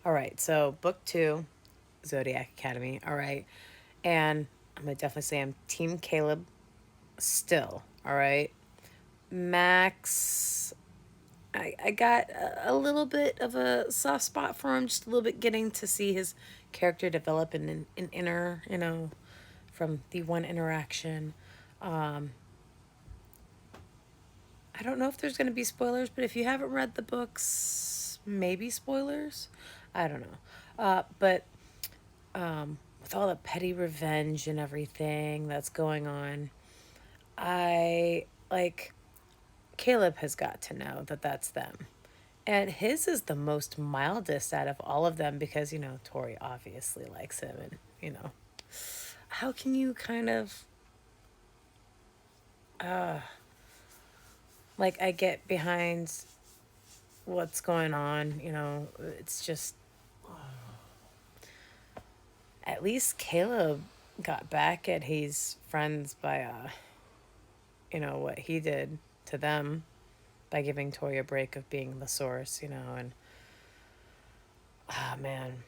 All right, so book two, Zodiac Academy. All right, and I'm gonna definitely say I'm Team Caleb still. All right, Max. I got a little bit of a soft spot for him, just a little bit getting to see his character develop in an inner, from the one interaction. Um, I don't know if there's going to be spoilers, but if you haven't read the books, maybe spoilers. I don't know. But with all the petty revenge and everything that's going on, I like Caleb has got to know that that's them. And his is the most mildest out of all of them because, Tori obviously likes him. And, how can you kind of, like, I get behind what's going on, it's just, at least Caleb got back at his friends by, what he did to them by giving Tori a break of being the source, and, ah, man,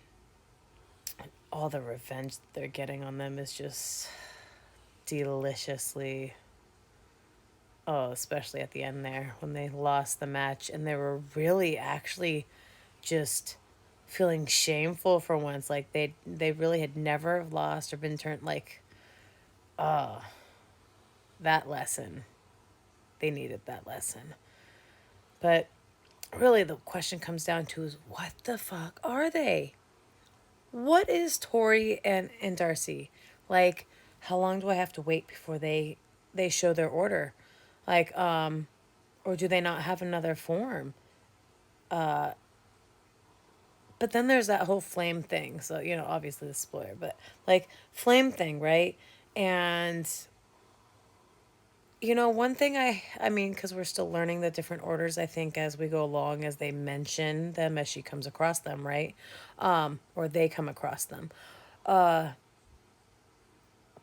all the revenge that they're getting on them is just deliciously. Oh, especially at the end there when they lost the match and they were really actually just feeling shameful for once. Like they really had never lost or been turned like, oh, that lesson. They needed that lesson. But really the question comes down to is what the fuck are they? What is Tori and Darcy? Like, how long do I have to wait before they show their order? Like, or do they not have another form? But then there's that whole flame thing. So, obviously the spoiler, but like flame thing, right? And one thing I mean, because we're still learning the different orders, I think, as we go along, as they mention them, as she comes across them, right? Or they come across them.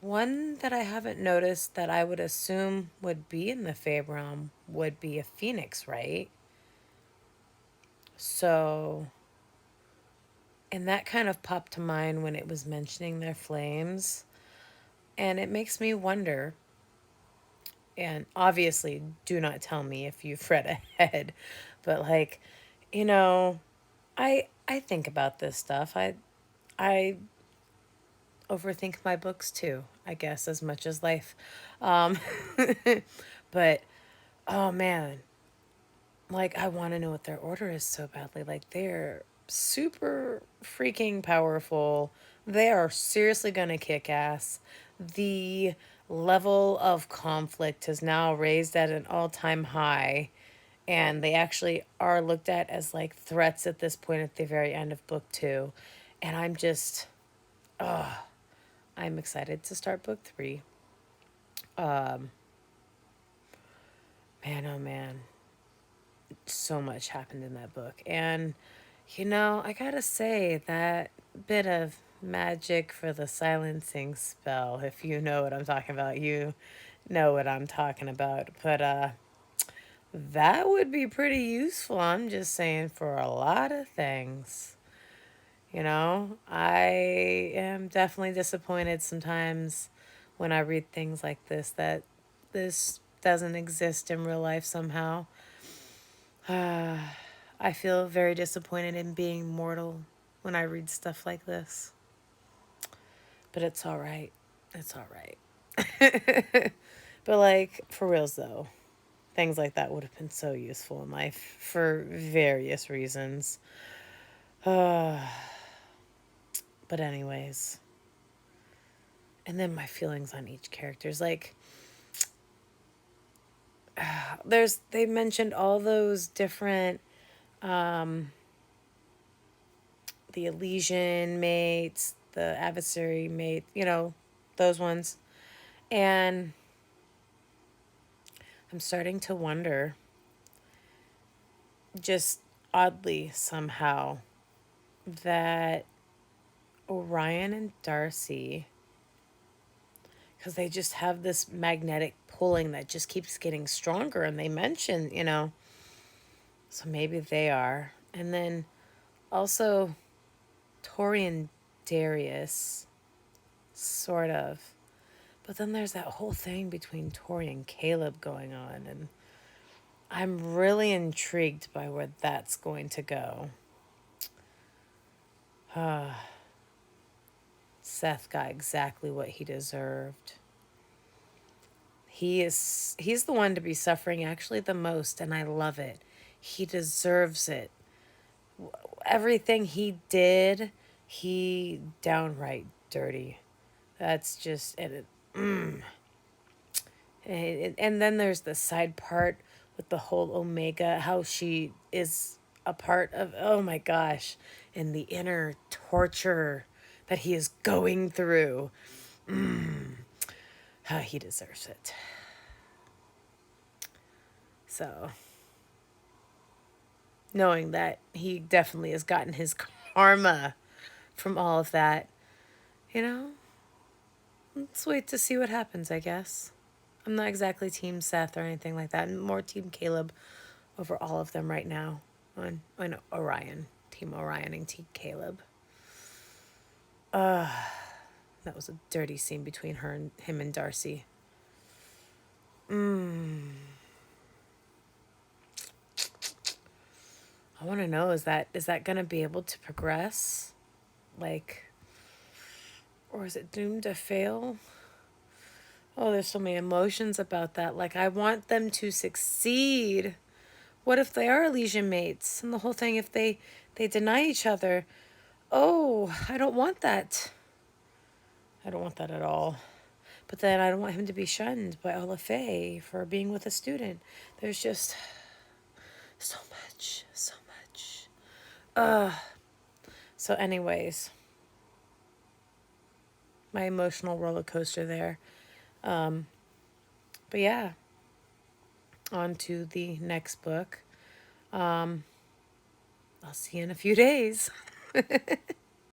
One that I haven't noticed that I would assume would be in the Fab realm would be a phoenix, right? So, and that kind of popped to mind when it was mentioning their flames. And it makes me wonder, and obviously, do not tell me if you've read ahead, but like, you know, I think about this stuff. I overthink my books too, I guess, as much as life. Um, but oh man, like I want to know what their order is so badly. Like they're super freaking powerful. They are seriously going to kick ass. The level of conflict has now raised at an all-time high, and they actually are looked at as like threats at this point at the very end of book 2. And I'm excited to start book 3. Man, oh man, so much happened in that book. And, I gotta say, that bit of magic for the silencing spell, if you know what I'm talking about, you know what I'm talking about. But, that would be pretty useful, I'm just saying, for a lot of things. I am definitely disappointed sometimes when I read things like this that this doesn't exist in real life somehow. I feel very disappointed in being mortal when I read stuff like this. But it's all right. It's all right. But, like, for reals, though, things like that would have been so useful in life for various reasons. But, anyways. And then my feelings on each character is like, they mentioned all those different, the Elysian mates, the adversary mate, those ones. And I'm starting to wonder, just oddly somehow, that Orion and Darcy, because they just have this magnetic pulling that just keeps getting stronger. And they mention, so maybe they are. And then also, Tori and Darius, sort of. But then there's that whole thing between Tori and Caleb going on, and I'm really intrigued by where that's going to go. Seth got exactly what he deserved. He's the one to be suffering actually the most, and I love it. He deserves it. Everything he did, he downright dirty. That's just and then there's the side part with the whole Omega, how she is a part of, oh my gosh, and the inner torture that he is going through. He deserves it. So, knowing that he definitely has gotten his karma from all of that, you know, let's wait to see what happens, I guess. I'm not exactly Team Seth or anything like that. I'm more Team Caleb over all of them right now. On Orion. Team Orion and Team Caleb. That was a dirty scene between her and him and Darcy. I want to know, is that going to be able to progress? Like, or is it doomed to fail? Oh, there's so many emotions about that. Like, I want them to succeed. What if they are Elysian mates? And the whole thing, if they deny each other. Oh, I don't want that. I don't want that at all. But then I don't want him to be shunned by Ola Faye for being with a student. There's just so much, so much. So anyways, my emotional roller coaster there. But yeah, on to the next book. I'll see you in a few days.